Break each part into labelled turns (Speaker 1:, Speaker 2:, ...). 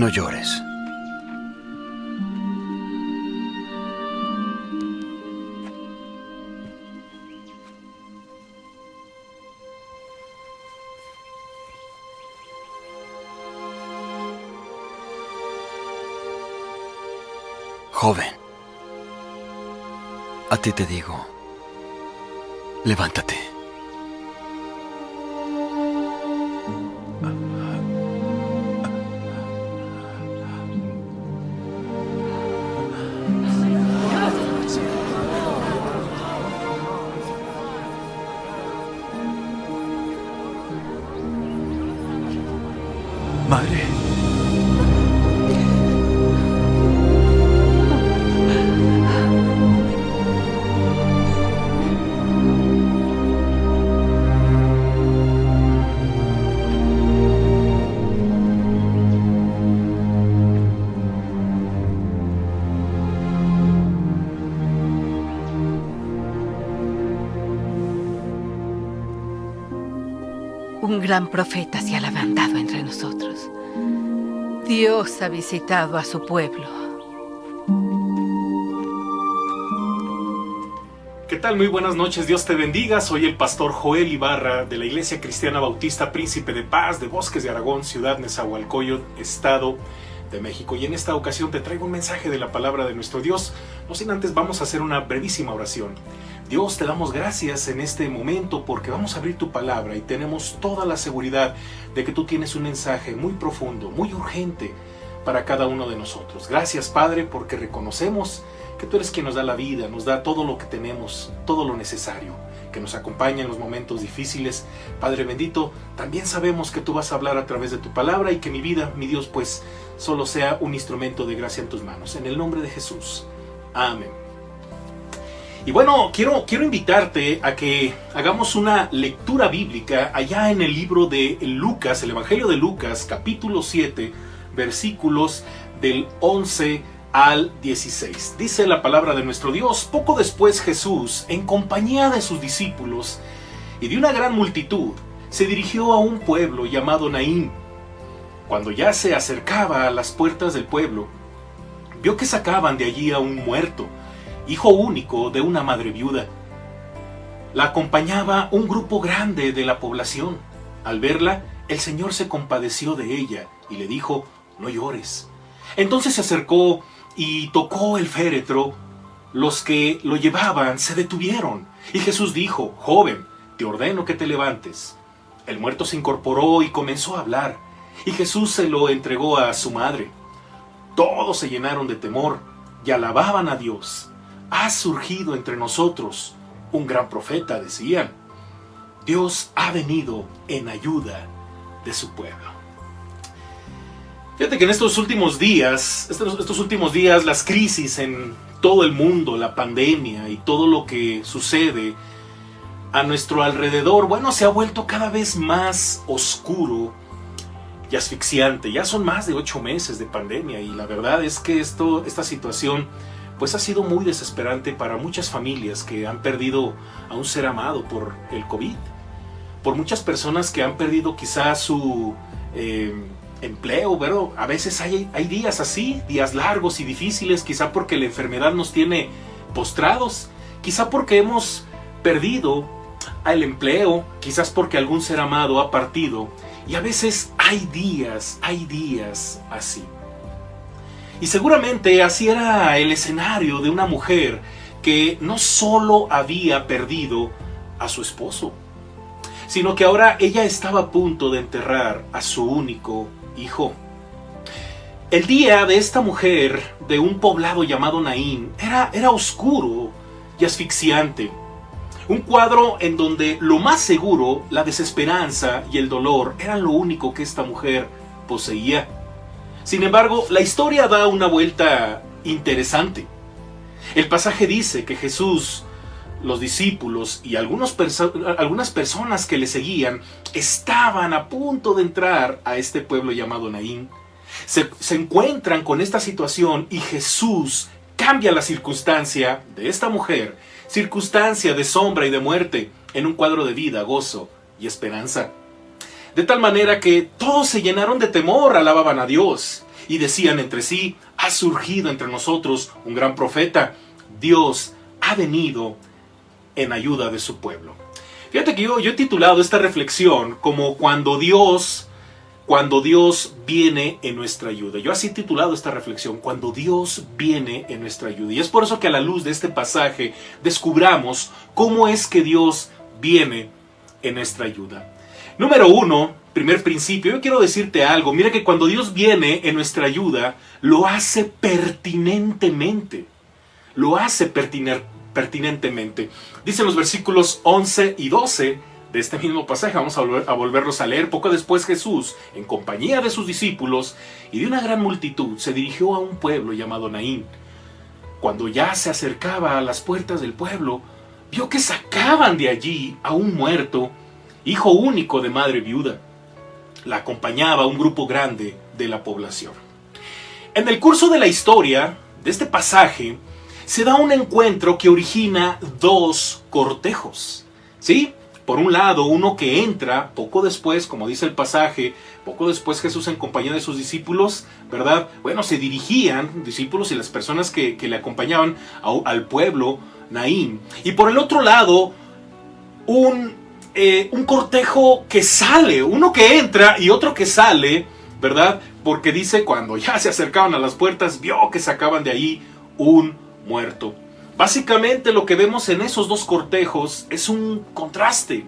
Speaker 1: No llores. Joven, a ti te digo, levántate.
Speaker 2: Madre.
Speaker 3: Un gran profeta se ha levantado entre nosotros. Dios ha visitado a su pueblo.
Speaker 4: ¿Qué tal? Muy buenas noches, Dios te bendiga. Soy el pastor Joel Ibarra de la Iglesia Cristiana Bautista Príncipe de Paz de Bosques de Aragón, ciudad Nezahualcóyotl, Estado de México. Y en esta ocasión te traigo un mensaje de la palabra de nuestro Dios. No sin antes vamos a hacer una brevísima oración. Dios, te damos gracias en este momento porque vamos a abrir tu palabra y tenemos toda la seguridad de que tú tienes un mensaje muy profundo, muy urgente para cada uno de nosotros. Gracias, Padre, porque reconocemos que tú eres quien nos da la vida, nos da todo lo que tenemos, todo lo necesario, que nos acompaña en los momentos difíciles. Padre bendito, también sabemos que tú vas a hablar a través de tu palabra y que mi vida, mi Dios, pues solo sea un instrumento de gracia en tus manos. En el nombre de Jesús. Amén. Y bueno, quiero invitarte a que hagamos una lectura bíblica allá en el libro de Lucas, el Evangelio de Lucas, capítulo 7, versículos del 11 al 16. Dice la palabra de nuestro Dios: poco después Jesús, en compañía de sus discípulos y de una gran multitud, se dirigió a un pueblo llamado Naín. Cuando ya se acercaba a las puertas del pueblo, vio que sacaban de allí a un muerto, hijo único de una madre viuda. La acompañaba un grupo grande de la población. Al verla, el Señor se compadeció de ella y le dijo: no llores. Entonces se acercó y tocó el féretro. Los que lo llevaban se detuvieron y Jesús dijo: joven, te ordeno que te levantes. El muerto se incorporó y comenzó a hablar, y Jesús se lo entregó a su madre. Todos se llenaron de temor y alababan a Dios. Ha surgido entre nosotros un gran profeta, decían. Dios ha venido en ayuda de su pueblo. Fíjate que en estos últimos días, las crisis en todo el mundo, la pandemia y todo lo que sucede a nuestro alrededor, bueno, se ha vuelto cada vez más oscuro y asfixiante. Ya son más de 8 meses de pandemia y la verdad es que esta situación pues ha sido muy desesperante para muchas familias que han perdido a un ser amado por el COVID, por muchas personas que han perdido quizás su empleo, pero a veces hay días así, días largos y difíciles, quizá porque la enfermedad nos tiene postrados, quizá porque hemos perdido el empleo, quizás porque algún ser amado ha partido, y a veces hay días así. Y seguramente así era el escenario de una mujer que no solo había perdido a su esposo, sino que ahora ella estaba a punto de enterrar a su único hijo. El día de esta mujer de un poblado llamado Naín era oscuro y asfixiante. Un cuadro en donde lo más seguro, la desesperanza y el dolor eran lo único que esta mujer poseía. Sin embargo, la historia da una vuelta interesante. El pasaje dice que Jesús, los discípulos y algunas personas que le seguían estaban a punto de entrar a este pueblo llamado Naín. Se encuentran con esta situación y Jesús cambia la circunstancia de esta mujer, circunstancia de sombra y de muerte, en un cuadro de vida, gozo y esperanza. De tal manera que todos se llenaron de temor, alababan a Dios. y decían entre sí: ha surgido entre nosotros un gran profeta. Dios ha venido en ayuda de su pueblo. Fíjate que yo he titulado esta reflexión como cuando Dios viene en nuestra ayuda. Yo así he titulado esta reflexión: cuando Dios viene en nuestra ayuda. Y es por eso que a la luz de este pasaje descubramos cómo es que Dios viene en nuestra ayuda. Número 1, primer principio, yo quiero decirte algo. Mira que cuando Dios viene en nuestra ayuda, lo hace pertinentemente. Lo hace pertinentemente. Dicen los versículos 11 y 12 de este mismo pasaje. Vamos a volverlos a leer. Poco después Jesús, en compañía de sus discípulos y de una gran multitud, se dirigió a un pueblo llamado Naín. Cuando ya se acercaba a las puertas del pueblo, vio que sacaban de allí a un muerto, hijo único de madre viuda. La acompañaba un grupo grande de la población. En el curso de la historia de este pasaje se da un encuentro que origina dos cortejos, ¿sí? Por un lado, uno que entra poco después, como dice el pasaje, poco después Jesús en compañía de sus discípulos, ¿verdad? Bueno, se dirigían, discípulos y las personas que le acompañaban al pueblo Naín. Y por el otro lado, un cortejo que sale, uno que entra y otro que sale, ¿verdad? Porque dice, cuando ya se acercaban a las puertas, vio que sacaban de ahí un muerto. Básicamente lo que vemos en esos dos cortejos es un contraste.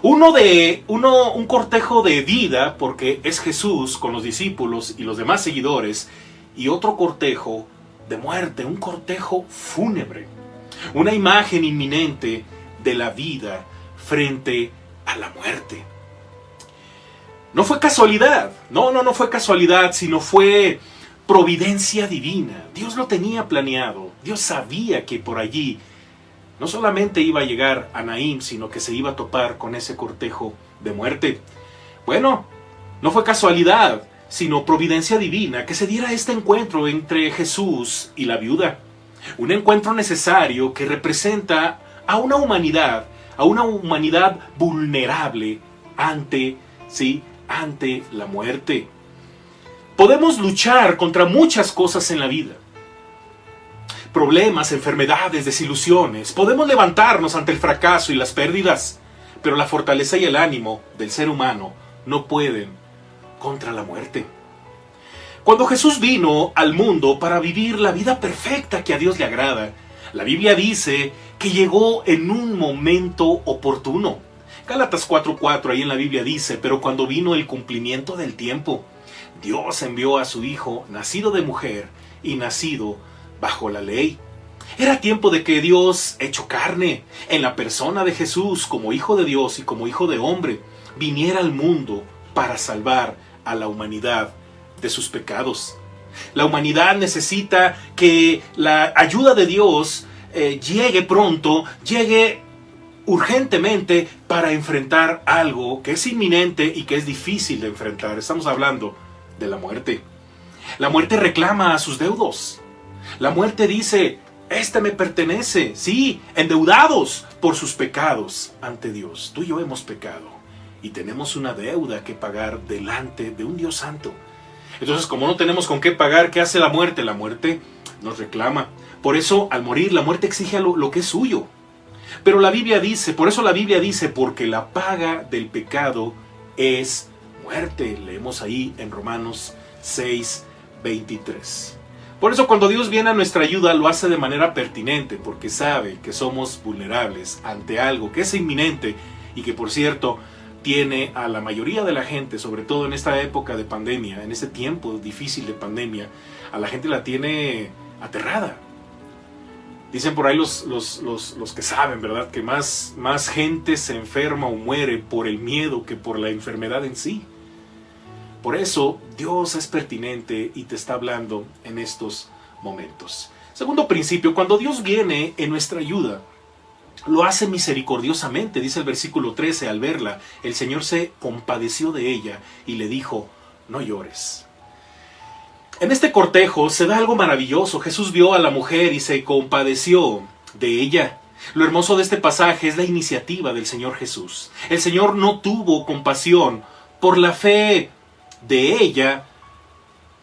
Speaker 4: Un cortejo de vida, porque es Jesús con los discípulos y los demás seguidores, y otro cortejo de muerte, un cortejo fúnebre. Una imagen inminente de la vida frente a la muerte. No fue casualidad, no fue casualidad, sino fue providencia divina. Dios lo tenía planeado. Dios sabía que por allí no solamente iba a llegar a Naín, sino que se iba a topar con ese cortejo de muerte. Bueno, no fue casualidad, sino providencia divina que se diera este encuentro entre Jesús y la viuda. Un encuentro necesario que representa a una humanidad vulnerable ante la muerte. Podemos luchar contra muchas cosas en la vida. Problemas, enfermedades, desilusiones. Podemos levantarnos ante el fracaso y las pérdidas. Pero la fortaleza y el ánimo del ser humano no pueden contra la muerte. Cuando Jesús vino al mundo para vivir la vida perfecta que a Dios le agrada, la Biblia dice que llegó en un momento oportuno. Gálatas 4:4 ahí en la Biblia dice: pero cuando vino el cumplimiento del tiempo, Dios envió a su Hijo, nacido de mujer y nacido bajo la ley. Era tiempo de que Dios, hecho carne, en la persona de Jesús, como Hijo de Dios y como Hijo de hombre, viniera al mundo para salvar a la humanidad de sus pecados. La humanidad necesita que la ayuda de Dios llegue pronto, llegue urgentemente para enfrentar algo que es inminente y que es difícil de enfrentar. Estamos hablando de la muerte. La muerte reclama a sus deudos. La muerte dice: este me pertenece. Sí, endeudados por sus pecados ante Dios. Tú y yo hemos pecado y tenemos una deuda que pagar delante de un Dios santo. Entonces, como no tenemos con qué pagar, ¿qué hace la muerte? La muerte nos reclama. Por eso, al morir, la muerte exige lo que es suyo. Pero la Biblia dice, por eso la Biblia dice, porque la paga del pecado es muerte. Leemos ahí en Romanos 6:23. Por eso cuando Dios viene a nuestra ayuda lo hace de manera pertinente, porque sabe que somos vulnerables ante algo que es inminente y que, por cierto, tiene a la mayoría de la gente, sobre todo en esta época de pandemia, en este tiempo difícil de pandemia, a la gente la tiene aterrada. Dicen por ahí los que saben, ¿verdad?, que más gente se enferma o muere por el miedo que por la enfermedad en sí. Por eso Dios es pertinente y te está hablando en estos momentos. Segundo principio, cuando Dios viene en nuestra ayuda, lo hace misericordiosamente. Dice el versículo 13, al verla, el Señor se compadeció de ella y le dijo: no llores. En este cortejo se da algo maravilloso. Jesús vio a la mujer y se compadeció de ella. Lo hermoso de este pasaje es la iniciativa del Señor Jesús. El Señor no tuvo compasión por la fe de ella,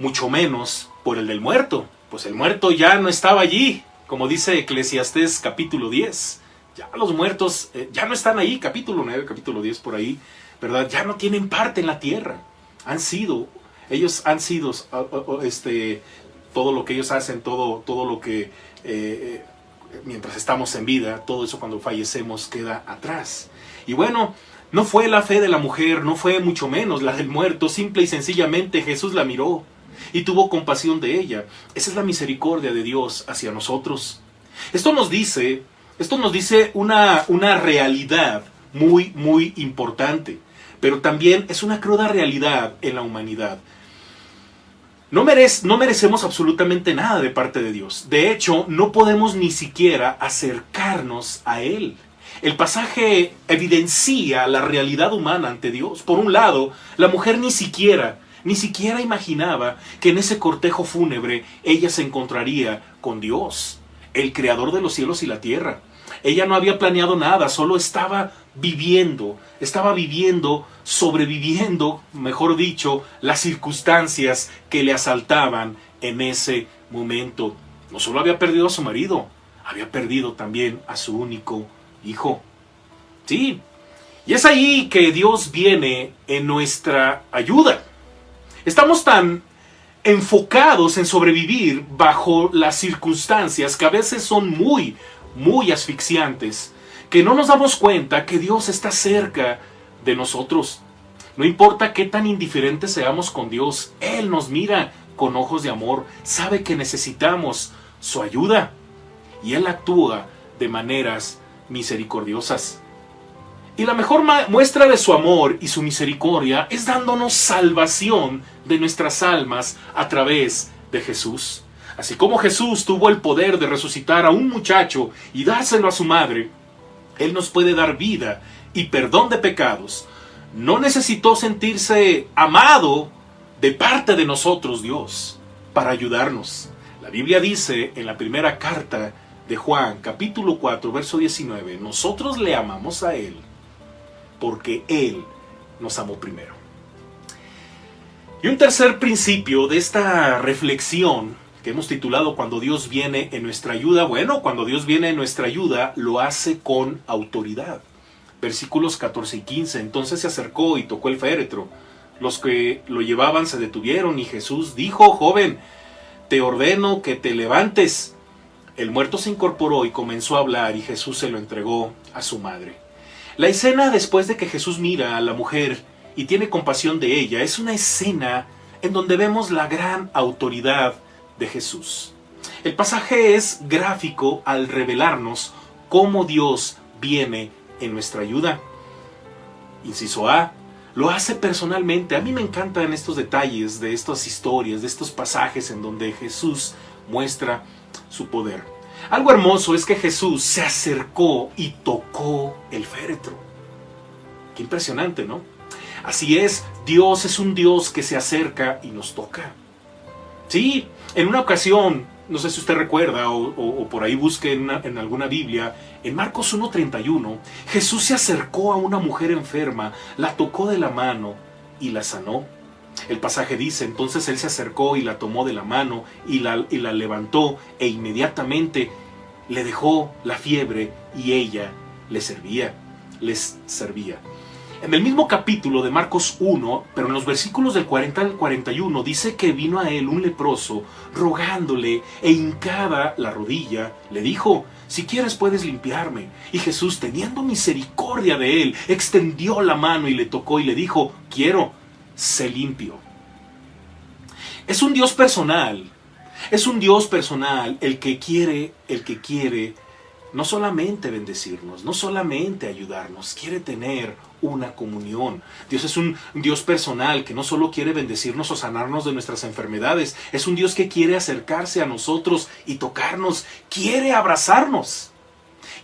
Speaker 4: mucho menos por el del muerto, pues el muerto ya no estaba allí, como dice Eclesiastés capítulo 10. Ya los muertos ya no están ahí, capítulo 9, capítulo 10 por ahí, ¿verdad? Ya no tienen parte en la tierra. Ellos han sido todo lo que ellos hacen, todo lo que mientras estamos en vida, todo eso cuando fallecemos queda atrás. Y bueno, no fue la fe de la mujer, no fue mucho menos la del muerto, simple y sencillamente Jesús la miró y tuvo compasión de ella. Esa es la misericordia de Dios hacia nosotros. Esto nos dice una realidad muy, muy importante, pero también es una cruda realidad en la humanidad. No merecemos absolutamente nada de parte de Dios. De hecho, no podemos ni siquiera acercarnos a Él. El pasaje evidencia la realidad humana ante Dios. Por un lado, la mujer ni siquiera imaginaba que en ese cortejo fúnebre ella se encontraría con Dios, el creador de los cielos y la tierra. Ella no había planeado nada, solo estaba sobreviviendo, mejor dicho, las circunstancias que le asaltaban en ese momento. No solo había perdido a su marido, había perdido también a su único hijo. Sí, y es ahí que Dios viene en nuestra ayuda. Estamos tan enfocados en sobrevivir bajo las circunstancias que a veces son muy, muy asfixiantes, que no nos damos cuenta que Dios está cerca de nosotros. No importa qué tan indiferentes seamos con Dios, Él nos mira con ojos de amor, sabe que necesitamos su ayuda y Él actúa de maneras misericordiosas. Y la mejor muestra de su amor y su misericordia es dándonos salvación de nuestras almas a través de Jesús. Así como Jesús tuvo el poder de resucitar a un muchacho y dárselo a su madre, Él nos puede dar vida y perdón de pecados. No necesitó sentirse amado de parte de nosotros, Dios, para ayudarnos. La Biblia dice en la primera carta de Juan, capítulo 4, verso 19, nosotros le amamos a Él porque Él nos amó primero. Y un tercer principio de esta reflexión que hemos titulado Cuando Dios viene en nuestra ayuda. Bueno, cuando Dios viene en nuestra ayuda, lo hace con autoridad. Versículos 14 y 15. Entonces se acercó y tocó el féretro. Los que lo llevaban se detuvieron y Jesús dijo: joven, te ordeno que te levantes. El muerto se incorporó y comenzó a hablar y Jesús se lo entregó a su madre. La escena después de que Jesús mira a la mujer y tiene compasión de ella es una escena en donde vemos la gran autoridad de Jesús. El pasaje es gráfico al revelarnos cómo Dios viene en nuestra ayuda. Inciso A, lo hace personalmente. A mí me encantan estos detalles de estas historias, de estos pasajes en donde Jesús muestra su poder. Algo hermoso es que Jesús se acercó y tocó el féretro. Qué impresionante, ¿no? Así es, Dios es un Dios que se acerca y nos toca. Sí, en una ocasión, no sé si usted recuerda o por ahí busque en alguna Biblia, en Marcos 1:31, Jesús se acercó a una mujer enferma, la tocó de la mano y la sanó. El pasaje dice, entonces él se acercó y la tomó de la mano y la levantó e inmediatamente le dejó la fiebre y ella les servía. En el mismo capítulo de Marcos 1, pero en los versículos del 40 al 41, dice que vino a él un leproso, rogándole e hincada la rodilla, le dijo, si quieres puedes limpiarme. Y Jesús, teniendo misericordia de él, extendió la mano y le tocó y le dijo, quiero, sé limpio. Es un Dios personal el que quiere no solamente bendecirnos, no solamente ayudarnos, quiere tener una comunión. Dios es un Dios personal que no solo quiere bendecirnos o sanarnos de nuestras enfermedades, es un Dios que quiere acercarse a nosotros y tocarnos, quiere abrazarnos,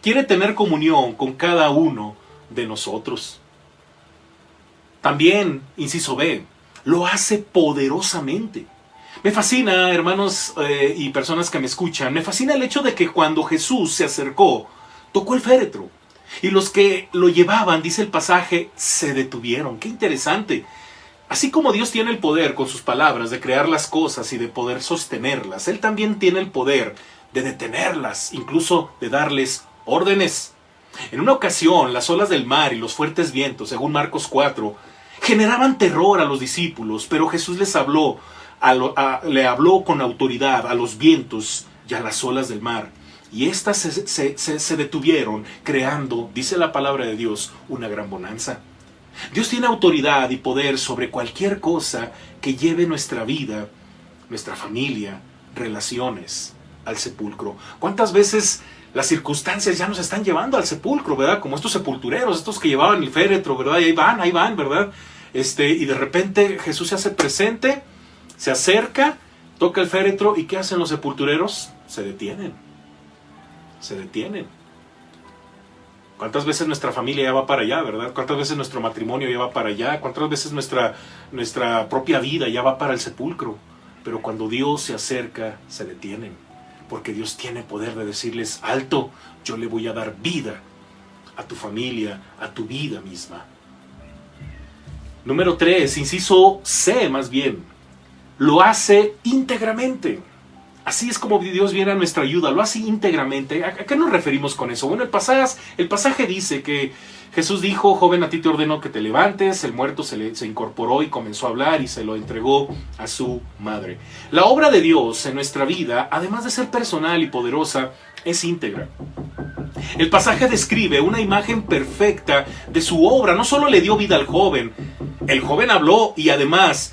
Speaker 4: quiere tener comunión con cada uno de nosotros. También, inciso B, lo hace poderosamente. Me fascina, hermanos y personas que me escuchan, me fascina el hecho de que cuando Jesús se acercó, tocó el féretro. Y los que lo llevaban, dice el pasaje, se detuvieron. ¡Qué interesante! Así como Dios tiene el poder con sus palabras de crear las cosas y de poder sostenerlas, Él también tiene el poder de detenerlas, incluso de darles órdenes. En una ocasión, las olas del mar y los fuertes vientos, según Marcos 4, generaban terror a los discípulos, pero Jesús les habló, le habló con autoridad a los vientos y a las olas del mar. Y éstas se detuvieron, creando, dice la palabra de Dios, una gran bonanza. Dios tiene autoridad y poder sobre cualquier cosa que lleve nuestra vida, nuestra familia, relaciones al sepulcro. ¿Cuántas veces las circunstancias ya nos están llevando al sepulcro, verdad? Como estos sepultureros, estos que llevaban el féretro, ¿verdad? Y ahí van, ¿verdad? Y de repente Jesús se hace presente, se acerca, toca el féretro, ¿y qué hacen los sepultureros? Se detienen. ¿Cuántas veces nuestra familia ya va para allá, verdad? ¿Cuántas veces nuestro matrimonio ya va para allá? ¿Cuántas veces nuestra propia vida ya va para el sepulcro? Pero cuando Dios se acerca, se detienen. Porque Dios tiene poder de decirles, alto, yo le voy a dar vida a tu familia, a tu vida misma. Número 3, inciso C más bien, lo hace íntegramente. Así es como Dios viene a nuestra ayuda, lo hace íntegramente. ¿A qué nos referimos con eso? Bueno, el pasaje dice que Jesús dijo, joven, a ti te ordeno que te levantes. El muerto se incorporó y comenzó a hablar y se lo entregó a su madre. La obra de Dios en nuestra vida, además de ser personal y poderosa, es íntegra. El pasaje describe una imagen perfecta de su obra. No solo le dio vida al joven, el joven habló y además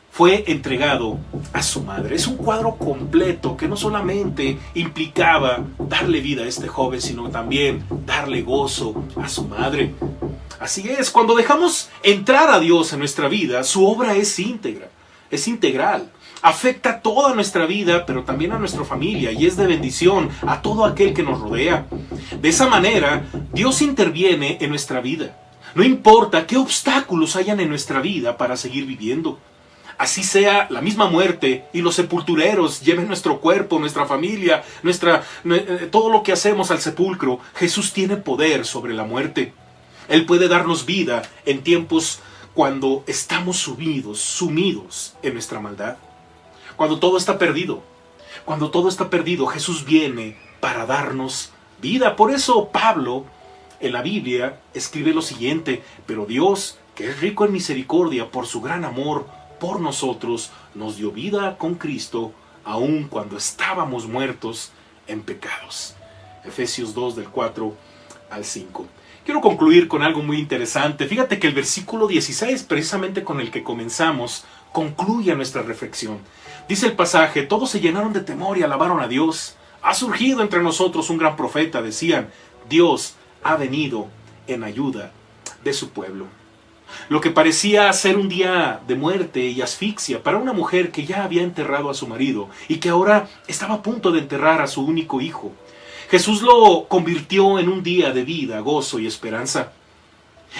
Speaker 4: fue entregado a su madre. Es un cuadro completo que no solamente implicaba darle vida a este joven, sino también darle gozo a su madre. Así es, cuando dejamos entrar a Dios en nuestra vida, su obra es íntegra, es integral. Afecta toda nuestra vida, pero también a nuestra familia, y es de bendición a todo aquel que nos rodea. De esa manera, Dios interviene en nuestra vida. No importa qué obstáculos hayan en nuestra vida para seguir viviendo. Así sea la misma muerte y los sepultureros lleven nuestro cuerpo, nuestra familia, todo lo que hacemos al sepulcro, Jesús tiene poder sobre la muerte. Él puede darnos vida en tiempos cuando estamos sumidos en nuestra maldad. Cuando todo está perdido, Jesús viene para darnos vida. Por eso Pablo en la Biblia escribe lo siguiente: pero Dios, que es rico en misericordia por su gran amor por nosotros, nos dio vida con Cristo, aun cuando estábamos muertos en pecados. Efesios 2, del 4 al 5. Quiero concluir con algo muy interesante. Fíjate que el versículo 16, precisamente con el que comenzamos, concluye nuestra reflexión. Dice el pasaje, todos se llenaron de temor y alabaron a Dios. Ha surgido entre nosotros un gran profeta, decían. Dios ha venido en ayuda de su pueblo. Lo que parecía ser un día de muerte y asfixia para una mujer que ya había enterrado a su marido y que ahora estaba a punto de enterrar a su único hijo, Jesús lo convirtió en un día de vida, gozo y esperanza.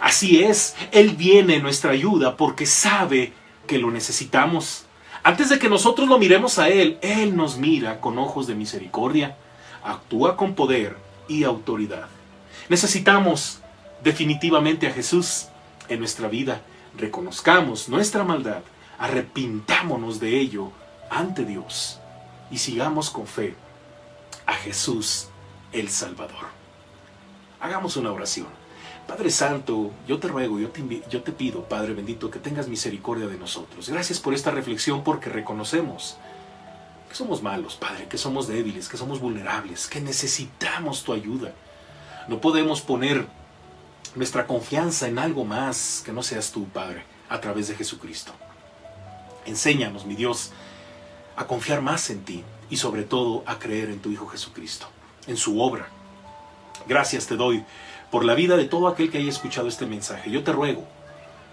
Speaker 4: Así es, Él viene en nuestra ayuda porque sabe que lo necesitamos. Antes de que nosotros lo miremos a Él, Él nos mira con ojos de misericordia, actúa con poder y autoridad. Necesitamos definitivamente a Jesús en nuestra vida. Reconozcamos nuestra maldad, arrepintámonos de ello ante Dios y sigamos con fe a Jesús el Salvador. Hagamos una oración. Padre Santo, yo te ruego, yo te pido, Padre bendito, que tengas misericordia de nosotros. Gracias por esta reflexión, porque reconocemos que somos malos, Padre, que somos débiles, que somos vulnerables, que necesitamos tu ayuda. No podemos poner nuestra confianza en algo más que no seas tú, Padre, a través de Jesucristo. Enséñanos, mi Dios, a confiar más en ti y sobre todo a creer en tu Hijo Jesucristo, en su obra. Gracias te doy por la vida de todo aquel que haya escuchado este mensaje. Yo te ruego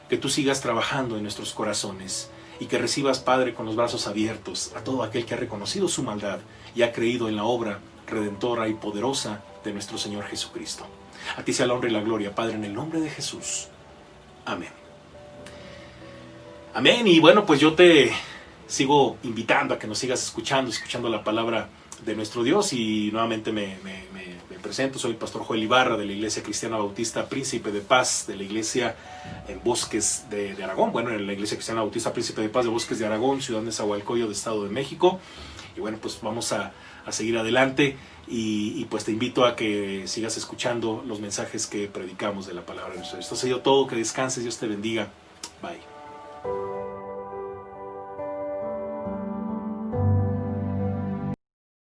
Speaker 4: que tú sigas trabajando en nuestros corazones y que recibas, Padre, con los brazos abiertos a todo aquel que ha reconocido su maldad y ha creído en la obra redentora y poderosa de nuestro Señor Jesucristo. A ti sea la honra y la gloria, Padre, en el nombre de Jesús. Amén. Amén. Y bueno, pues yo te sigo invitando a que nos sigas escuchando la palabra nuestro Dios. Y nuevamente me presento, soy el pastor Joel Ibarra de la Iglesia Cristiana Bautista Príncipe de Paz, de la Iglesia en Bosques de Aragón, bueno, en la Iglesia Cristiana Bautista Príncipe de Paz de Bosques de Aragón, ciudad de Nezahualcóyotl, Estado de México. Y bueno, pues vamos a seguir adelante y pues te invito a que sigas escuchando los mensajes que predicamos de la palabra de nuestro Dios. Esto ha sido todo, que descanses, Dios te bendiga, bye.